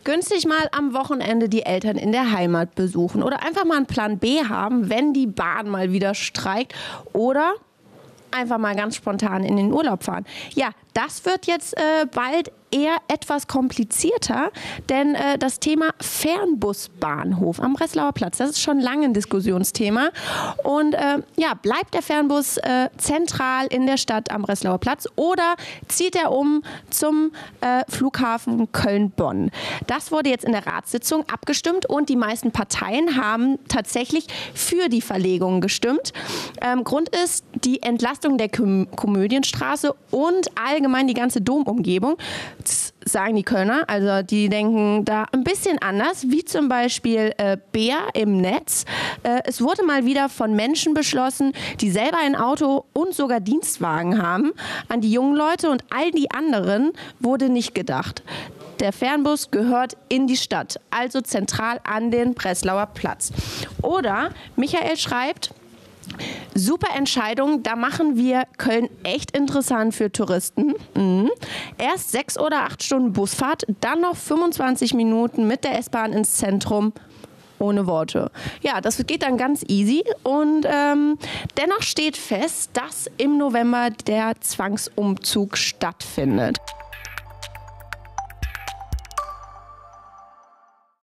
günstig mal am Wochenende die Eltern in der Heimat besuchen oder einfach mal einen Plan B haben, wenn die Bahn mal wieder streikt oder einfach mal ganz spontan in den Urlaub fahren. Ja, das wird jetzt bald eher etwas komplizierter, denn das Thema Fernbusbahnhof am Breslauer Platz, das ist schon lange ein Diskussionsthema. Und ja, bleibt der Fernbus zentral in der Stadt am Breslauer Platz oder zieht er um zum Flughafen Köln-Bonn? Das wurde jetzt in der Ratssitzung abgestimmt und die meisten Parteien haben tatsächlich für die Verlegung gestimmt. Grund ist die Entlastung der Komödienstraße und allgemein die ganze Domumgebung. Das sagen die Kölner, also die denken da ein bisschen anders, wie zum Beispiel Bär im Netz. Es wurde mal wieder von Menschen beschlossen, die selber ein Auto und sogar Dienstwagen haben. An die jungen Leute und all die anderen wurde nicht gedacht. Der Fernbus gehört in die Stadt, also zentral an den Breslauer Platz. Oder Michael schreibt: Super Entscheidung, da machen wir Köln echt interessant für Touristen. Erst 6 oder 8 Stunden Busfahrt, dann noch 25 Minuten mit der S-Bahn ins Zentrum. Ohne Worte. Ja, das geht dann ganz easy und dennoch steht fest, dass im November der Zwangsumzug stattfindet.